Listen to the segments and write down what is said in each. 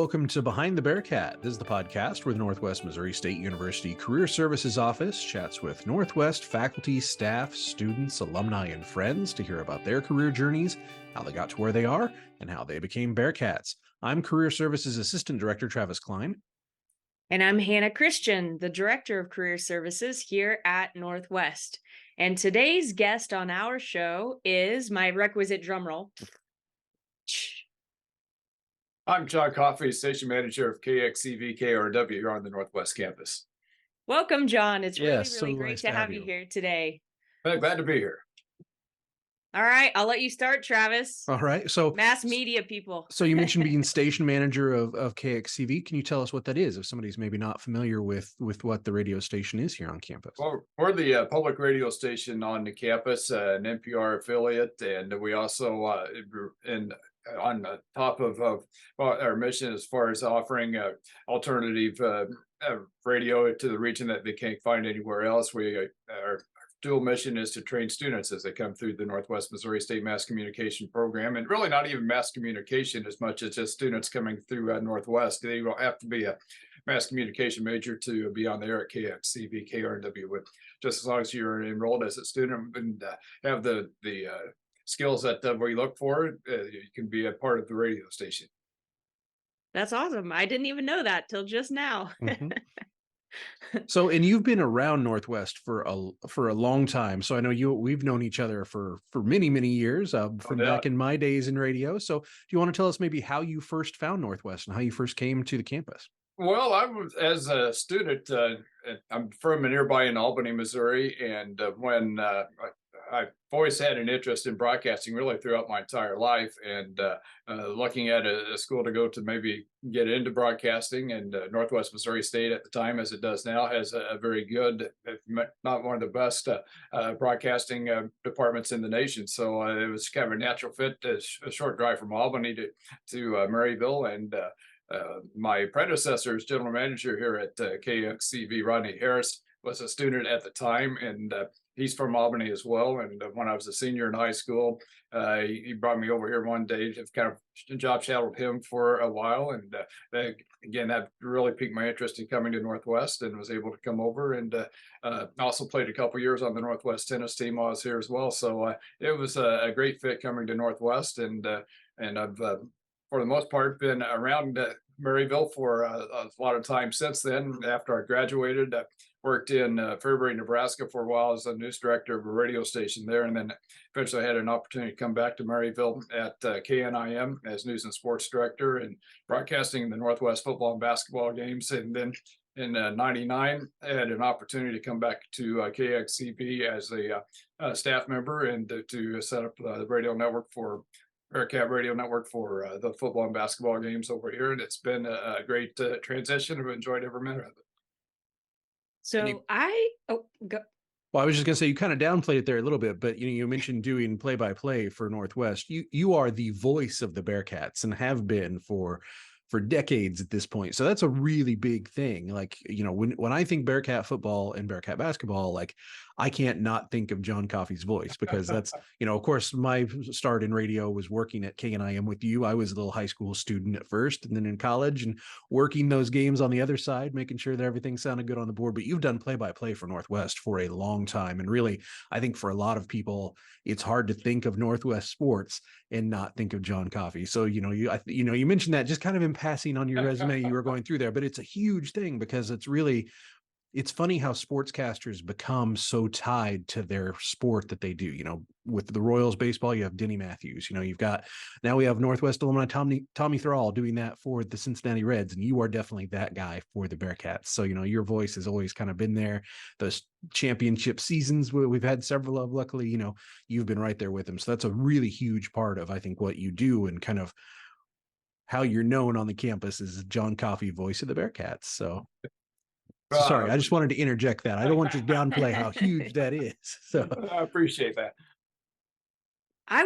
welcome to Behind the Bearcat. This is the podcast where the Northwest Missouri State University Career Services Office chats with Northwest faculty, staff, students, alumni, and friends to hear about their career journeys, how they got to where they are, and how they became Bearcats. I'm Career Services Assistant Director Travis Klein. And I'm Hannah Christian, the Director of Career Services here at Northwest. And today's guest on our show is my requisite drumroll. I'm John Coffey, Station Manager of KXCV-KRW here on the Northwest campus. Welcome, John. It's really so great nice to have you here today. Glad to be here. All right, I'll let you start, Travis. All right. So mass media people. So you mentioned being station manager of KXCV. Can you tell us what that is if somebody's maybe not familiar with what the radio station is here on campus? Well, we're the public radio station on the campus, an NPR affiliate, and we also, on the top of our mission as far as offering alternative radio to the region that they can't find anywhere else. Our dual mission is to train students as they come through the Northwest Missouri State Mass Communication Program, and really not even mass communication as much as just students coming through Northwest. They don't have to be a mass communication major to be on the air at KXCV, KRW, but just as long as you're enrolled as a student and have the skills that we look for, you can be a part of the radio station. That's awesome. I didn't even know that till just now. Mm-hmm. So, and you've been around Northwest for a long time. So I know we've known each other for many, many years from back in my days in radio. So do you want to tell us maybe how you first found Northwest and how you first came to the campus? Well, I was, as a student, I'm from nearby in Albany, Missouri, and when I've always had an interest in broadcasting really throughout my entire life, and looking at a school to go to maybe get into broadcasting, and Northwest Missouri State at the time, as it does now, has a very good, if not one of the best broadcasting departments in the nation. So it was kind of a natural fit, a short drive from Albany to Maryville, and my predecessor as general manager here at KXCV, Rodney Harris, was a student at the time, and he's from Albany as well. And when I was a senior in high school, he brought me over here one day to kind of job shadowed him for a while. And again, that really piqued my interest in coming to Northwest, and was able to come over, and also played a couple years on the Northwest tennis team while I was here as well. So it was a great fit coming to Northwest, and I've for the most part been around Maryville for a lot of time since then. After I graduated, worked in Fairbury, Nebraska for a while as a news director of a radio station there, and then eventually had an opportunity to come back to Maryville at KNIM as news and sports director and broadcasting the Northwest football and basketball games. And then in '99, I had an opportunity to come back to KXCB as a staff member, and to set up the radio network for Bearcat radio network for the football and basketball games over here. And it's been a great transition. I've enjoyed every minute of it. So go. Well, I was just going to say, you kind of downplayed it there a little bit, but you mentioned doing play-by-play for Northwest. You are the voice of the Bearcats and have been for decades at this point. So that's a really big thing. Like, when I think Bearcat football and Bearcat basketball, like, I can't not think of John Coffey's voice, because that's, of course, my start in radio was working at KNIM with you. I was a little high school student at first, and then in college, and working those games on the other side, making sure that everything sounded good on the board. But you've done play-by-play for Northwest for a long time. And really, I think for a lot of people, it's hard to think of Northwest sports and not think of John Coffey. So, you mentioned that just kind of in passing on your resume you were going through there, but it's a huge thing, because it's funny how sportscasters become so tied to their sport that they do. With the Royals baseball, you have Denny Matthews. Now we have Northwest alumni Tommy Thrall doing that for the Cincinnati Reds, and you are definitely that guy for the Bearcats. So your voice has always kind of been there. Those championship seasons we've had several of, luckily, you've been right there with them. So that's a really huge part of, I think, what you do, and kind of how you're known on the campus is John Coffey, voice of the Bearcats. So sorry, I just wanted to interject that. I don't want to downplay how huge that is. So I appreciate that. I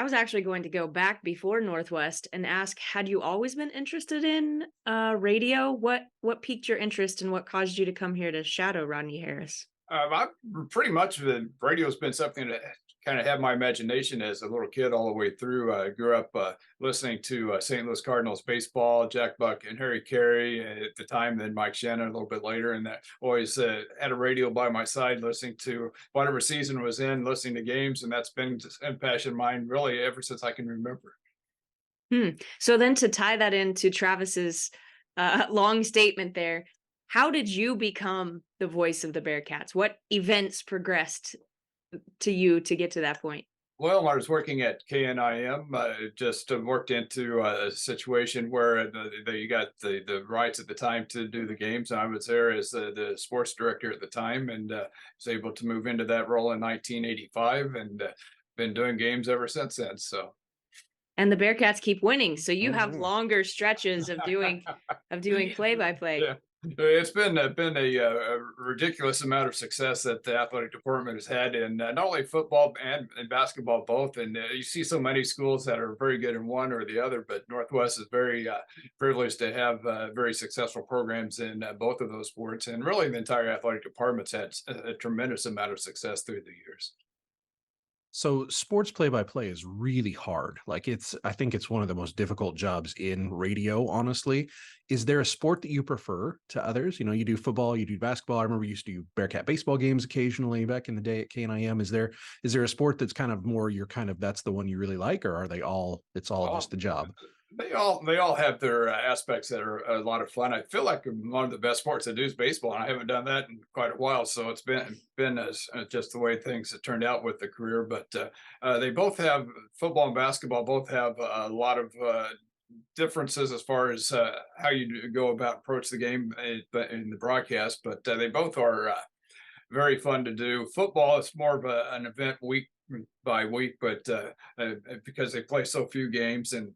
was actually going to go back before Northwest and ask, had you always been interested in radio? What piqued your interest, and what caused you to come here to shadow Rodney Harris? I've pretty much, radio's been something that kind of had my imagination as a little kid all the way through. I grew up listening to St. Louis Cardinals baseball, Jack Buck and Harry Carey at the time, then Mike Shannon a little bit later. And that always had a radio by my side, listening to whatever season was in, listening to games. And that's been a passion of mine really ever since I can remember. So then to tie that into Travis's long statement there, how did you become the voice of the Bearcats? What events progressed to you to get to that point? Well, I was working at KNIM, just worked into a situation where you got the rights at the time to do the games. I was there as the sports director at the time, and was able to move into that role in 1985, and been doing games ever since then. So. And the Bearcats keep winning, so you have Mhm. longer stretches of doing play-by-play. Yeah. It's been a ridiculous amount of success that the athletic department has had in not only football and basketball both. And you see so many schools that are very good in one or the other, but Northwest is very privileged to have very successful programs in both of those sports. And really, the entire athletic department's had a tremendous amount of success through the years. So sports play-by-play is really hard. Like I think it's one of the most difficult jobs in radio, honestly. Is there a sport that you prefer to others? You do football, you do basketball. I remember you used to do Bearcat baseball games occasionally back in the day at KNIM. Is there a sport that's kind of more that's the one you really like, or are it's all just the job? They all have their aspects that are a lot of fun. I feel like one of the best sports to do is baseball, and I haven't done that in quite a while. So it's been as just the way things have turned out with the career. But they both have football and basketball. Both have a lot of differences as far as how you go about approach the game in the broadcast. But they both are very fun to do. Football is more of an event week by week, but because they play so few games and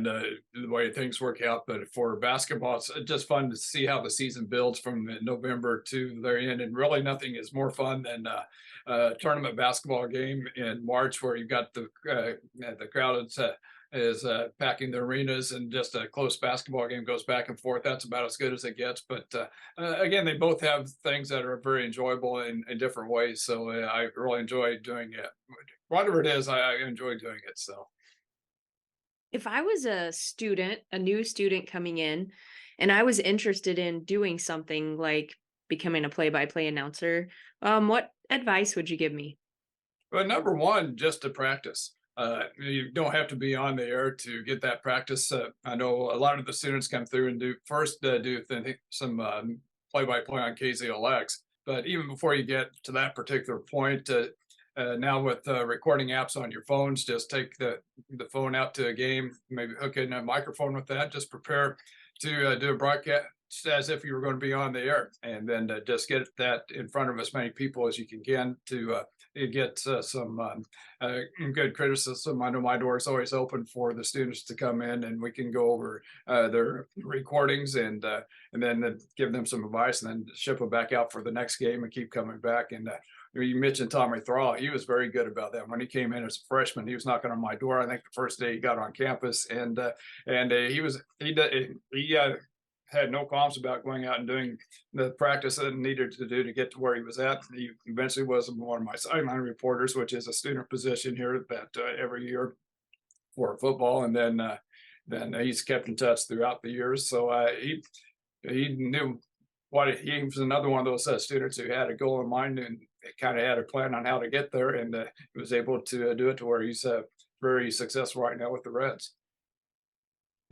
the way things work out. But for basketball, it's just fun to see how the season builds from November to their end. And really, nothing is more fun than a tournament basketball game in March, where you've got the crowd is packing the arenas, and just a close basketball game goes back and forth. That's about as good as it gets. But again, they both have things that are very enjoyable in different ways. So I really enjoy doing it. Whatever it is, I enjoy doing it. So. If I was a new student coming in, and I was interested in doing something like becoming a play-by-play announcer, what advice would you give me? Well, number one, just to practice. You don't have to be on the air to get that practice. I know a lot of the students come through and do some play-by-play on KZLX, but even before you get to that particular point, now with recording apps on your phones, just take the phone out to a game, maybe hook in a microphone with that, just prepare to do a broadcast as if you were going to be on the air, and then just get that in front of as many people as you can to get some good criticism. I know my door is always open for the students to come in, and we can go over their recordings and then give them some advice, and then ship them back out for the next game and keep coming back. And you mentioned Tommy Thrall. He was very good about that. When he came in as a freshman, he was knocking on my door, I think the first day he got on campus, and he had no qualms about going out and doing the practice that he needed to do to get to where he was at. He eventually was one of my sideline reporters, which is a student position here that every year for football, and then he's kept in touch throughout the years. So he knew he was another one of those students who had a goal in mind and kind of had a plan on how to get there, and he was able to do it to where he's very successful right now with the Reds.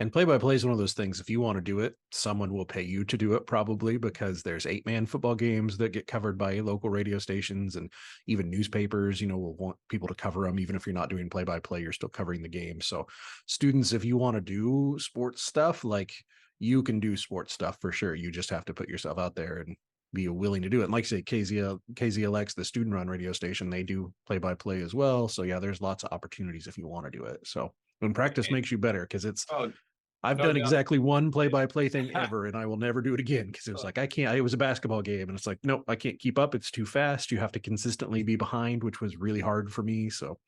And play-by-play is one of those things. If you want to do it, someone will pay you to do it, probably, because there's 8-man football games that get covered by local radio stations, and even newspapers, will want people to cover them. Even if you're not doing play-by-play, you're still covering the game. So students, if you want to do sports stuff, like, you can do sports stuff for sure. You just have to put yourself out there and be willing to do it. And like I say, KZLX, the student run radio station, they do play-by-play as well. So yeah, there's lots of opportunities if you want to do it. So when practice makes you better, because I've done exactly one play-by-play thing ever, and I will never do it again, because it was like, I can't. It was a basketball game, and it's like, nope, I can't keep up. It's too fast. You have to consistently be behind, which was really hard for me. So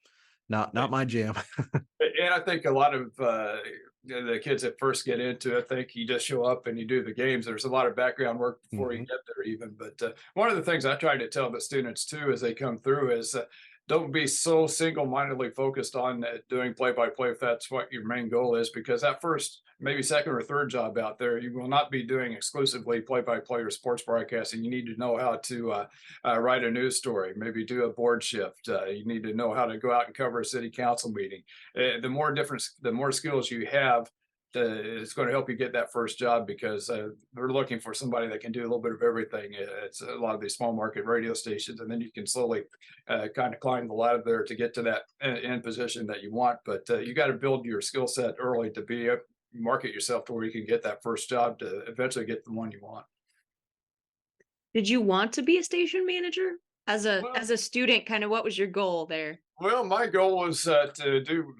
not my jam. And I think a lot of the kids that first get into it think you just show up and you do the games. There's a lot of background work before you get there even. But one of the things I try to tell the students too as they come through is don't be so single-mindedly focused on doing play-by-play if that's what your main goal is, because that first, maybe second or third job out there, you will not be doing exclusively play-by-play or sports broadcasting. You need to know how to write a news story, maybe do a board shift. You need to know how to go out and cover a city council meeting. The more skills you have, it's going to help you get that first job, because they're looking for somebody that can do a little bit of everything. It's a lot of these small market radio stations, and then you can slowly kind of climb the ladder there to get to that end position that you want. But you got to build your skill set early to be market yourself to where you can get that first job to eventually get the one you want. Did you want to be a station manager as a Well, student? Kind of what was your goal there? Well, my goal was to do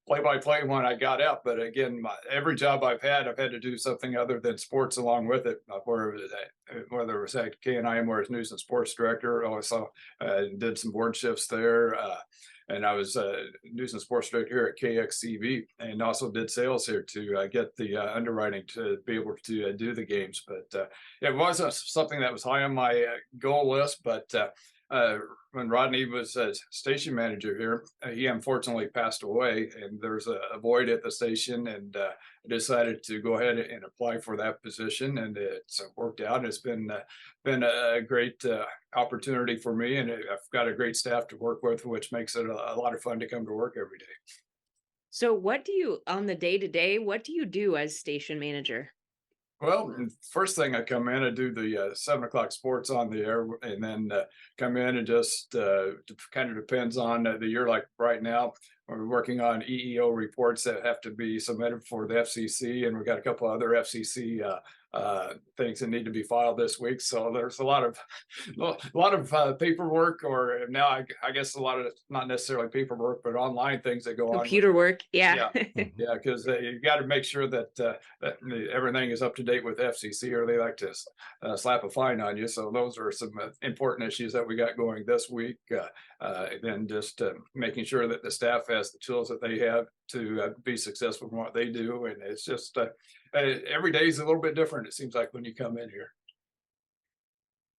play-by-play when I got out. But again, every job I've had to do something other than sports along with it. Whether it was at KNIM, where I was news and sports director, also did some board shifts there. And I was news and sports director here at KXCV, and also did sales here to get the underwriting to be able to do the games. But it wasn't something that was high on my goal list. But when Rodney was station manager here, he unfortunately passed away, and there's a void at the station, and I decided to go ahead and apply for that position, and it's worked out. It's been a great opportunity for me, and I've got a great staff to work with, which makes it a lot of fun to come to work every day. So what do you, on the day to day, what do you do as station manager? Well, first thing I come in, I do the 7 o'clock sports on the air, and then come in and just kind of depends on the year. Like right now, we're working on EEO reports that have to be submitted for the FCC, and we've got a couple other FCC things that need to be filed this week. So there's a lot of paperwork, or now I guess a lot of, not necessarily paperwork, but online things that go on. Computer work, yeah. Yeah, because you got to make sure that everything is up to date with FCC, or they like to slap a fine on you. So those are some important issues that we got going this week. Then just making sure that the staff has the tools that they have to be successful in what they do. And it's just every day is a little bit different, it seems like, when you come in here.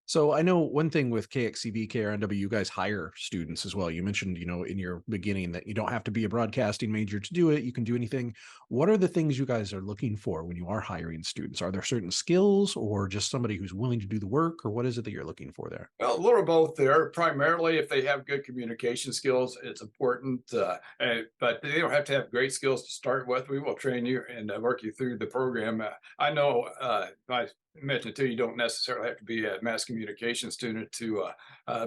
So I know one thing with KXCV, KRNW, you guys hire students as well. You mentioned, in your beginning that you don't have to be a broadcasting major to do it. You can do anything. What are the things you guys are looking for when you are hiring students? Are there certain skills, or just somebody who's willing to do the work, or what is it that you're looking for there? Well, a little of both there. Primarily, if they have good communication skills, it's important. But they don't have to have great skills to start with. We will train you and work you through the program. I know I mentioned too, you don't necessarily have to be a mass communication student to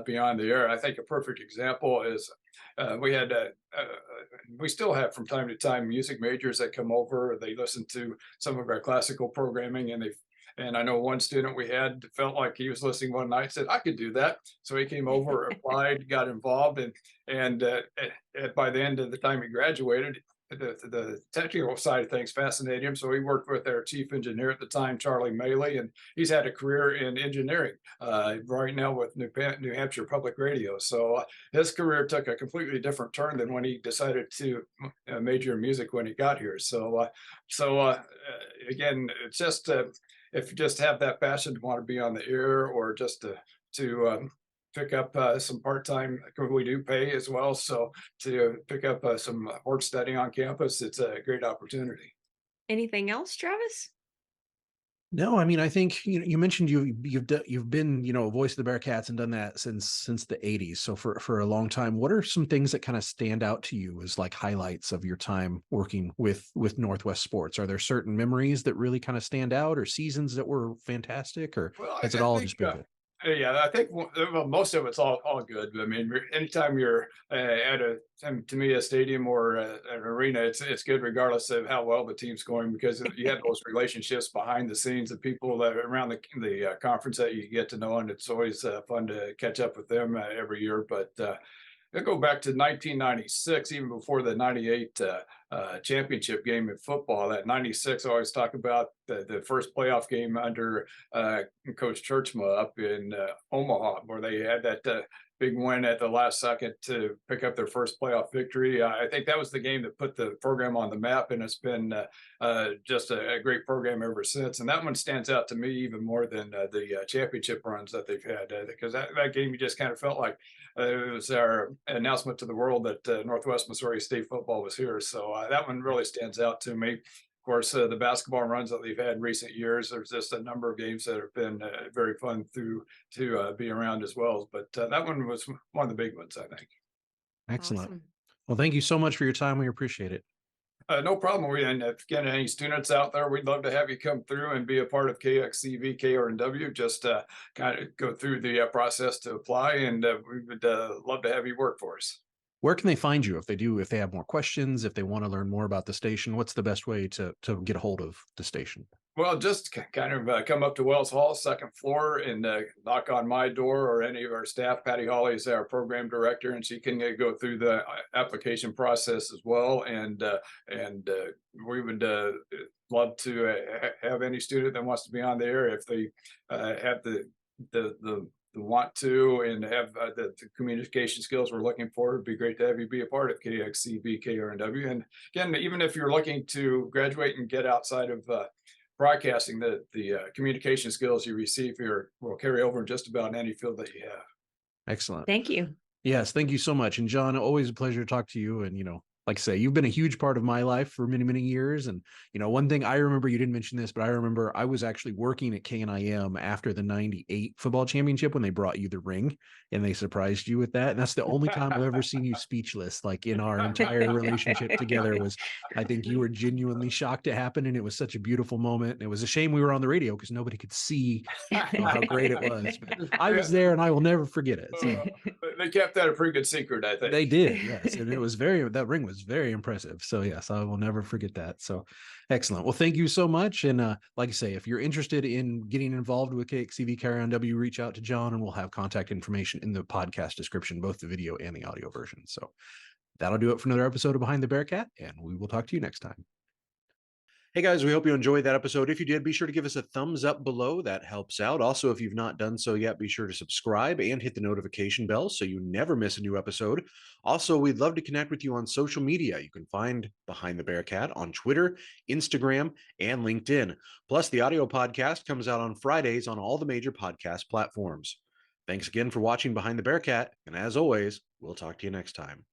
be on the air. I think a perfect example is we still have from time to time music majors that come over. They listen to some of our classical programming, and I know one student we had felt like he was listening one night, said, I could do that. So he came over, applied, got involved, and by the end of the time he graduated, the technical side of things fascinated him. So he worked with our chief engineer at the time, Charlie Maley, and he's had a career in engineering right now with New Hampshire Public Radio. So his career took a completely different turn than when he decided to major in music when he got here. So again, it's just if you just have that passion to want to be on the air, or just to pick up some part-time, we do pay as well. So to pick up some work study on campus, it's a great opportunity. Anything else, Travis? No, I mean, I think you mentioned you've been a voice of the Bearcats and done that since the 80s. So for a long time, what are some things that kind of stand out to you as like highlights of your time working with Northwest Sports? Are there certain memories that really kind of stand out, or seasons that were fantastic, or Well, has it all just been good? Yeah, I think most of it's all good. I mean, anytime you're at to me, a stadium or an arena, it's good regardless of how well the team's going, because you have those relationships behind the scenes of people that are around the conference that you get to know, and it's always fun to catch up with them every year. But I go back to 1996, even before the 98 championship game in football. That 96, I always talk about the first playoff game under Coach Churchma up in Omaha, where they had that big win at the last second to pick up their first playoff victory. I think that was the game that put the program on the map, and it's been just a great program ever since. And that one stands out to me even more than the championship runs that they've had, because that game you just kind of felt like it was our announcement to the world that Northwest Missouri State football was here. So that one really stands out to me. Of course, the basketball runs that they've had in recent years, there's just a number of games that have been very fun to be around as well. But that one was one of the big ones, I think. Excellent. Awesome. Well, thank you so much for your time. We appreciate it. No problem. And if again, any students out there, we'd love to have you come through and be a part of KXCV, KRNW. Just kind of go through the process to apply, and we would love to have you work for us. Where can they find you if they have more questions, if they want to learn more about the station? What's the best way to get a hold of the station? Well, just kind of come up to Wells Hall, second floor, and knock on my door or any of our staff. Patty Hawley is our program director, and she can go through the application process as well. And we would love to have any student that wants to be on the air if they have the want to and have the communication skills we're looking for. It'd be great to have you be a part of KXCB, KRNW. And again, even if you're looking to graduate and get outside of broadcasting, the communication skills you receive here will carry over in just about any field that you have. Excellent. Thank you. Yes, thank you so much. And John, always a pleasure to talk to you. And, like I say, you've been a huge part of my life for many, many years. And, one thing I remember, you didn't mention this, but I remember I was actually working at KNIM after the 98 football championship when they brought you the ring and they surprised you with that. And that's the only time I've ever seen you speechless, like in our entire relationship together. Was I think you were genuinely shocked it happened. And it was such a beautiful moment. And it was a shame we were on the radio because nobody could see how great it was. But I was there and I will never forget it. So. They kept that a pretty good secret, I think. They did, yes. And it was that ring was very impressive. So yes, I will never forget that. So excellent. Well, thank you so much. And like I say, if you're interested in getting involved with KXCV KRNW, reach out to John and we'll have contact information in the podcast description, both the video and the audio version. So that'll do it for another episode of Behind the Bearcat, and we will talk to you next time. Hey guys, we hope you enjoyed that episode. If you did, be sure to give us a thumbs up below. That helps out. Also, if you've not done so yet, be sure to subscribe and hit the notification bell so you never miss a new episode. Also, we'd love to connect with you on social media. You can find Behind the Bearcat on Twitter, Instagram, and LinkedIn. Plus, the audio podcast comes out on Fridays on all the major podcast platforms. Thanks again for watching Behind the Bearcat, and as always, we'll talk to you next time.